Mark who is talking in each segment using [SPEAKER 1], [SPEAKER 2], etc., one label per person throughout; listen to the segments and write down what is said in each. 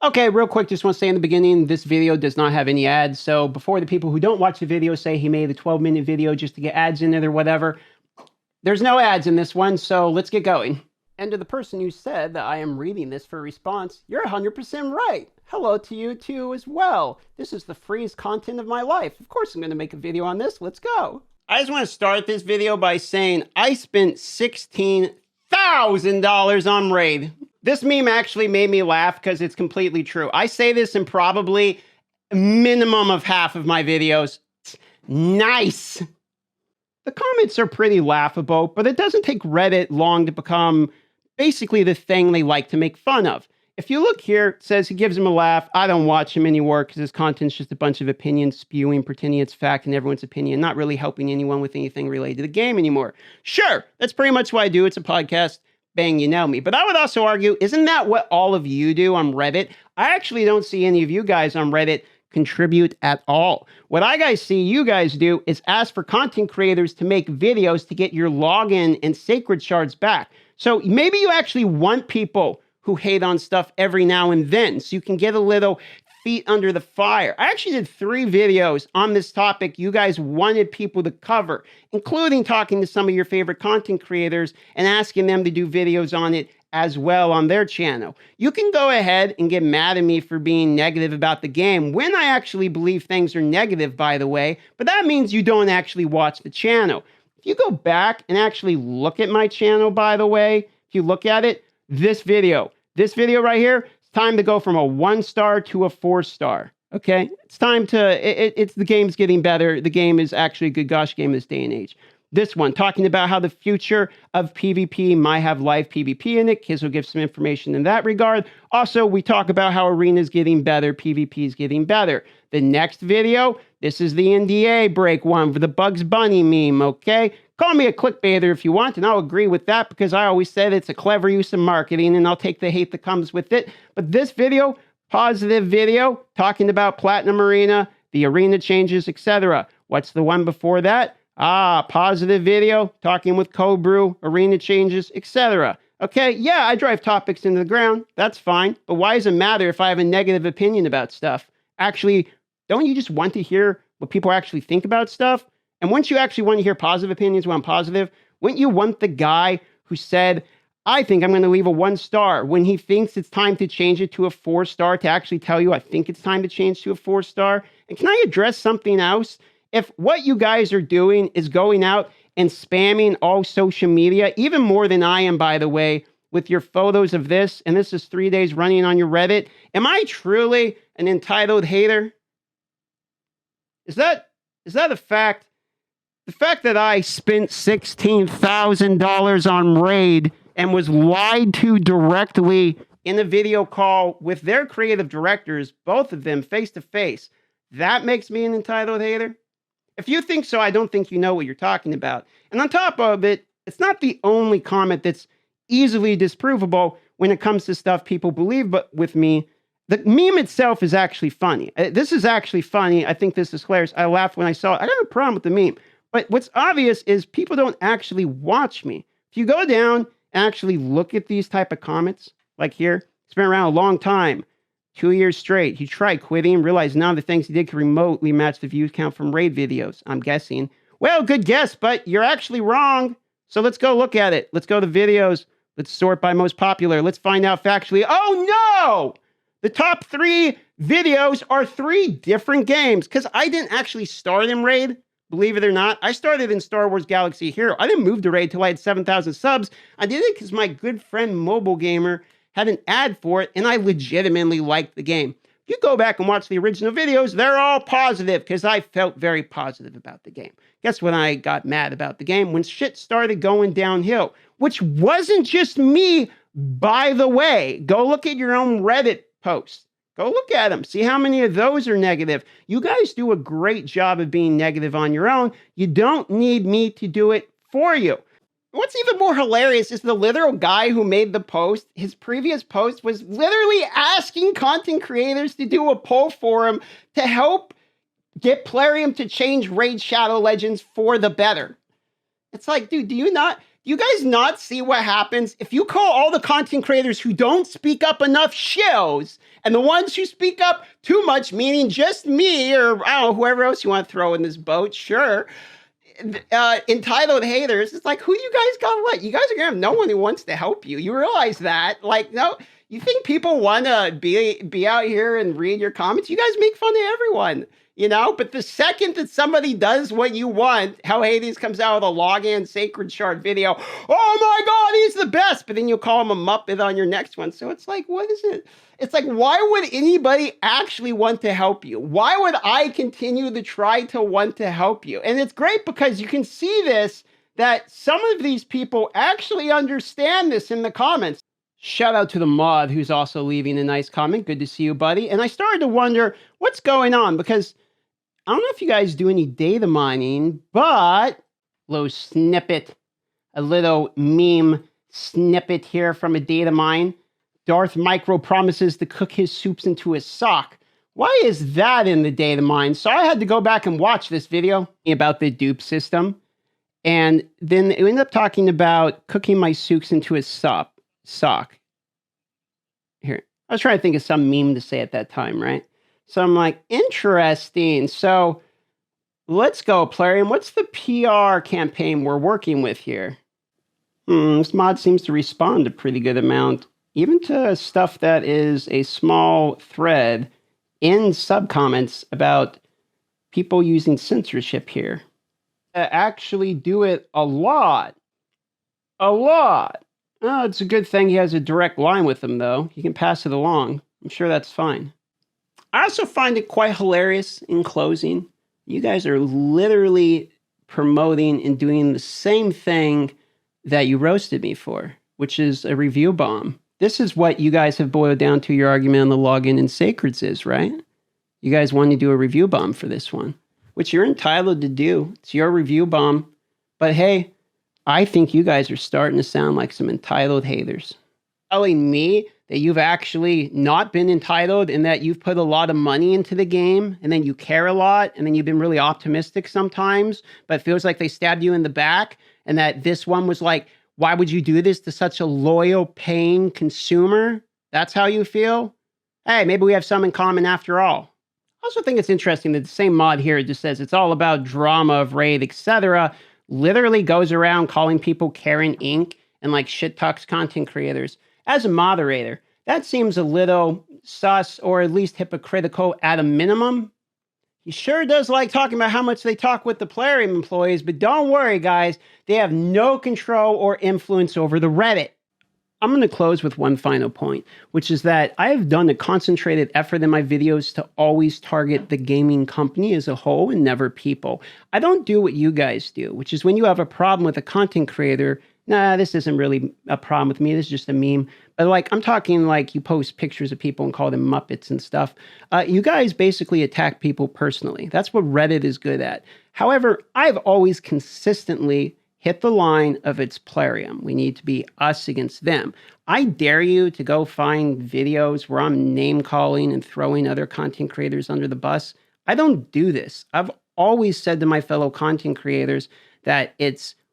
[SPEAKER 1] Okay, real quick, just want to say in the beginning, this video does not have any ads. So before the people who don't watch the video say he made a 12-minute video just to get ads in it or whatever, there's no ads in this one, so let's get going. And to the person who said that I am reading this for a response, you're 100% right. Hello to you too as well. This is the freest content of my life. Of course I'm going to make a video on this. Let's go. I just want to start this video by saying I spent $16,000 on Raid. This meme actually made me laugh because it's completely true. I say this in probably a minimum of half of my videos. Nice. The comments are pretty laughable, but it doesn't take Reddit long to become basically the thing they like to make fun of. If you look here, it says he gives him a laugh. I don't watch him anymore because his content's just a bunch of opinions spewing, pretending it's fact and everyone's opinion, not really helping anyone with anything related to the game anymore. Sure, that's pretty much what I do. It's a podcast. Bang, you know me. But I would also argue, isn't that what all of you do on Reddit? I actually don't see any of you guys on Reddit contribute at all. What I guys see you guys do is ask for content creators to make videos to get your login and sacred shards back. So maybe you actually want people who hate on stuff every now and then so you can get a little feet under the fire. I actually did 3 videos on this topic you guys wanted people to cover, including talking to some of your favorite content creators and asking them to do videos on it as well on their channel. You can go ahead and get mad at me for being negative about the game when I actually believe things are negative, by the way, but that means you don't actually watch the channel. If you go back and actually look at my channel, by the way, if you look at it, this video right here, time to go from a 1-star to a 4-star. Okay, it's time to. It's the game's getting better. The game is actually a good gosh game this day and age. This one talking about how the future of PvP might have live PvP in it. Kiz will give some information in that regard. Also, we talk about how Arena is getting better, PvP is getting better. The next video, this is the NDA break one for the Bugs Bunny meme. Okay. Call me a clickbaiter if you want, and I'll agree with that because I always said it's a clever use of marketing, and I'll take the hate that comes with it. But this video, positive video, talking about Platinum Arena, the arena changes, etc. What's the one before that? Positive video, talking with Cobrew, arena changes, etc. Okay, yeah, I drive topics into the ground. That's fine. But why does it matter if I have a negative opinion about stuff? Actually, don't you just want to hear what people actually think about stuff? And once you actually want to hear positive opinions when I'm positive, wouldn't you want the guy who said, I think I'm going to leave a 1-star when he thinks it's time to change it to a 4-star to actually tell you, I think it's time to change to a 4-star? And can I address something else? If what you guys are doing is going out and spamming all social media, even more than I am, by the way, with your photos of this, and this is 3 days running on your Reddit, am I truly an entitled hater? Is that a fact? The fact that I spent $16,000 on Raid and was lied to directly in a video call with their creative directors, both of them face to face, that makes me an entitled hater? If you think so, I don't think you know what you're talking about. And on top of it, it's not the only comment that's easily disprovable when it comes to stuff people believe, but with me, the meme itself is actually funny. This is actually funny. I think this is hilarious. I laughed when I saw it. I don't have a problem with the meme. But what's obvious is people don't actually watch me. If you go down and actually look at these type of comments, like here, it's been around a long time, 2 years straight. He tried quitting, realized none of the things he did could remotely match the views count from Raid videos, I'm guessing. Well, good guess, but you're actually wrong. So let's go look at it. Let's go to videos. Let's sort by most popular. Let's find out factually. Oh, no! The top 3 videos are 3 different games because I didn't actually start in Raid. Believe it or not, I started in Star Wars Galaxy Hero. I didn't move to Raid till I had 7,000 subs. I did it because my good friend Mobile Gamer had an ad for it, and I legitimately liked the game. If you go back and watch the original videos, they're all positive because I felt very positive about the game. Guess when I got mad about the game? When shit started going downhill, which wasn't just me, by the way. Go look at your own Reddit posts. Go look at them. See how many of those are negative. You guys do a great job of being negative on your own. You don't need me to do it for you. What's even more hilarious is the literal guy who made the post. His previous post was literally asking content creators to do a poll for him to help get Plarium to change Raid Shadow Legends for the better. It's like, dude, do you not Do you guys not see what happens? If you call all the content creators who don't speak up enough shills, and the ones who speak up too much, meaning just me or I don't know, whoever else you want to throw in this boat, sure, entitled haters, it's like, who do you guys got what? You guys are gonna have no one who wants to help you. You realize that? Like, no, you think people want to be out here and read your comments? You guys make fun of everyone. You know, but the second that somebody does what you want, how Hades comes out with a login sacred shard video, oh my God, he's the best. But then you call him a Muppet on your next one. So it's like, what is it? It's like, why would anybody actually want to help you? Why would I continue to try to want to help you? And it's great because you can see this, that some of these people actually understand this in the comments. Shout out to the mod who's also leaving a nice comment. Good to see you, buddy. And I started to wonder what's going on because I don't know if you guys do any data mining, but little snippet, a little meme snippet here from a data mine. Darth Micro promises to cook his soups into a sock. Why is that in the data mine? So I had to go back and watch this video about the dupe system. And then it ended up talking about cooking my soups into a sock. Here, I was trying to think of some meme to say at that time, right? So I'm like, interesting. So let's go, Plarium. What's the PR campaign we're working with here? This mod seems to respond a pretty good amount, even to stuff that is a small thread in subcomments about people using censorship here. Actually do it a lot. A lot. Oh, it's a good thing he has a direct line with them, though. He can pass it along. I'm sure that's fine. I also find it quite hilarious in closing. You guys are literally promoting and doing the same thing that you roasted me for, which is a review bomb. This is what you guys have boiled down to your argument on the login and sacreds is, right? You guys want to do a review bomb for this one, which you're entitled to do. It's your review bomb. But hey, I think you guys are starting to sound like some entitled haters. Telling me that you've actually not been entitled and that you've put a lot of money into the game and then you care a lot and then you've been really optimistic sometimes, but it feels like they stabbed you in the back and that this one was like, why would you do this to such a loyal, paying consumer? That's how you feel? Hey, maybe we have some in common after all. I also think it's interesting that the same mod here just says it's all about drama of raid, etc. Literally goes around calling people Karen Inc. and like shit talks content creators. As a moderator, that seems a little sus or at least hypocritical at a minimum. He sure does like talking about how much they talk with the Plarium employees, but don't worry, guys. They have no control or influence over the Reddit. I'm going to close with one final point, which is that I have done a concentrated effort in my videos to always target the gaming company as a whole and never people. I don't do what you guys do, which is when you have a problem with a content creator, nah, this isn't really a problem with me. This is just a meme. But like, I'm talking like you post pictures of people and call them Muppets and stuff. You guys basically attack people personally. That's what Reddit is good at. However, I've always consistently hit the line of its Plarium. We need to be us against them. I dare you to go find videos where I'm name calling and throwing other content creators under the bus. I don't do this. I've always said to my fellow content creators that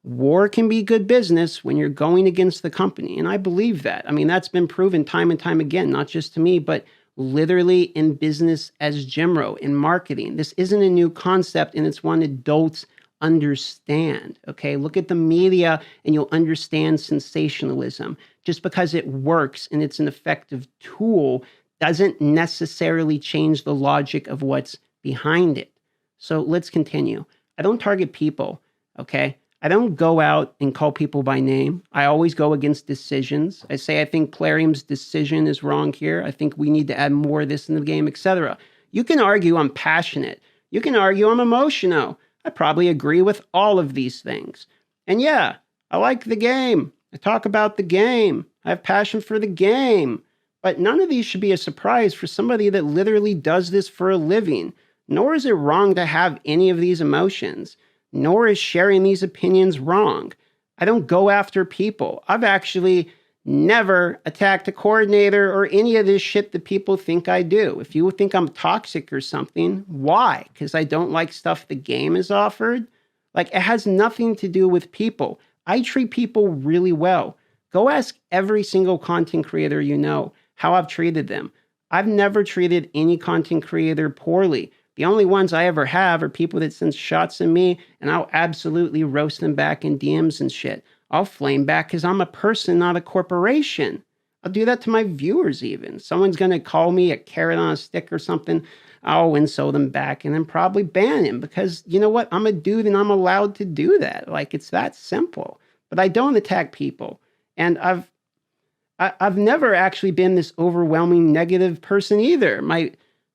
[SPEAKER 1] war can be good business when you're going against the company. And I believe that. I mean, that's been proven time and time again, not just to me, but literally in business as Jimro, in marketing. This isn't a new concept, and it's one adults understand. Okay, look at the media and you'll understand sensationalism. Just because it works and it's an effective tool doesn't necessarily change the logic of what's behind it. So let's continue. I don't target people, okay? I don't go out and call people by name. I always go against decisions. I say I think Plarium's decision is wrong here. I think we need to add more of this in the game, etc. You can argue I'm passionate. You can argue I'm emotional. I probably agree with all of these things. And yeah, I like the game. I talk about the game. I have passion for the game. But none of these should be a surprise for somebody that literally does this for a living. Nor is it wrong to have any of these emotions. Nor is sharing these opinions wrong. I don't go after people. I've actually never attacked a coordinator or any of this shit that people think I do. If you think I'm toxic or something, why? Because I don't like stuff the game is offered? Like, it has nothing to do with people. I treat people really well. Go ask every single content creator you know how I've treated them. I've never treated any content creator poorly. The only ones I ever have are people that send shots at me, and I'll absolutely roast them back in DMs and shit. I'll flame back because I'm a person, not a corporation. I'll do that to my viewers even. Someone's going to call me a carrot on a stick or something. I'll insult them back and then probably ban him because, you know what? I'm a dude and I'm allowed to do that. Like, it's that simple. But I don't attack people. And I've never actually been this overwhelming negative person either.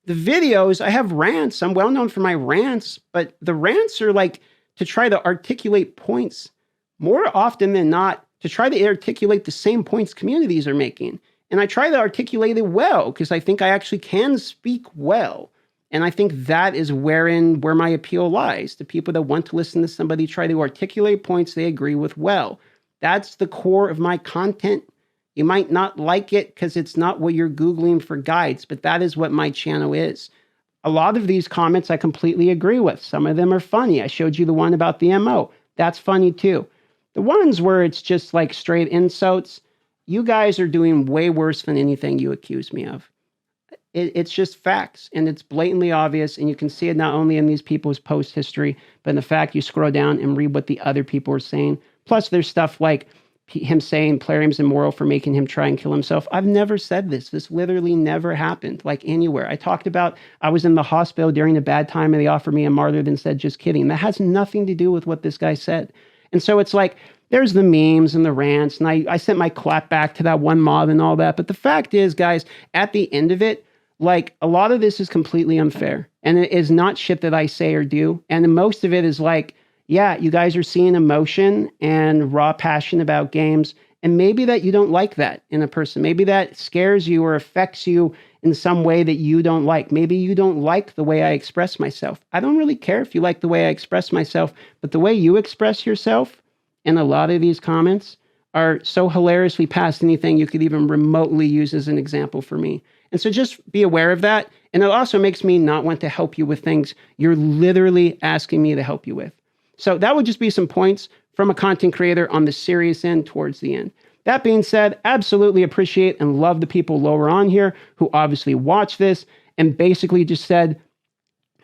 [SPEAKER 1] The videos, I have rants. I'm well known for my rants, but the rants are like to try to articulate points more often than not, to try to articulate the same points communities are making. And I try to articulate it well because I think I actually can speak well. And I think that is where my appeal lies, to people that want to listen to somebody try to articulate points they agree with well. That's the core of my content. You might not like it because it's not what you're Googling for guides, but that is what my channel is. A lot of these comments I completely agree with. Some of them are funny. I showed you the one about the MO. That's funny too. The ones where it's just like straight insults, you guys are doing way worse than anything you accuse me of. It's just facts, and it's blatantly obvious, and you can see it not only in these people's post history, but in the fact you scroll down and read what the other people are saying. Plus, there's stuff like him saying Plarium's immoral for making him try and kill himself. I've never said this. This literally never happened, like anywhere. I talked about I was in the hospital during a bad time, and they offered me a martyr, then said, just kidding. That has nothing to do with what this guy said. And so it's like, there's the memes and the rants, and I sent my clap back to that one mob and all that. But the fact is, guys, at the end of it, like, a lot of this is completely unfair. And it is not shit that I say or do. And most of it is like, yeah, you guys are seeing emotion and raw passion about games. And maybe that you don't like that in a person. Maybe that scares you or affects you in some way that you don't like. Maybe you don't like the way I express myself. I don't really care if you like the way I express myself, but the way you express yourself in a lot of these comments are so hilariously past anything you could even remotely use as an example for me. And so just be aware of that. And it also makes me not want to help you with things you're literally asking me to help you with. So that would just be some points from a content creator on the serious end towards the end. That being said, absolutely appreciate and love the people lower on here who obviously watch this and basically just said,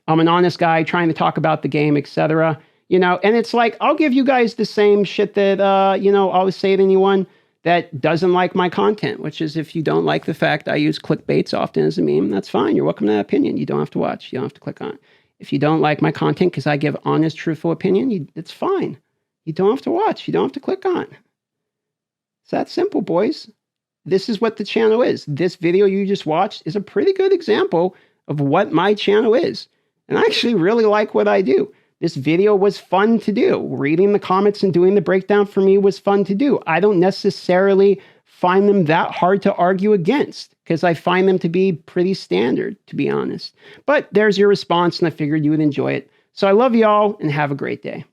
[SPEAKER 1] I'm an honest guy trying to talk about the game, etc. You know, and it's like, I'll give you guys the same shit that, I always say to anyone that doesn't like my content, which is if you don't like the fact I use clickbaits often as a meme, that's fine. You're welcome to that opinion. You don't have to watch. You don't have to click on it. If you don't like my content because I give honest, truthful opinion, it's fine. You don't have to watch. You don't have to click on it. It's that simple, boys. This is what the channel is. This video you just watched is a pretty good example of what my channel is. And I actually really like what I do. This video was fun to do. Reading the comments and doing the breakdown for me was fun to do. I don't necessarily find them that hard to argue against because I find them to be pretty standard, to be honest. But there's your response, and I figured you would enjoy it. So I love y'all and have a great day.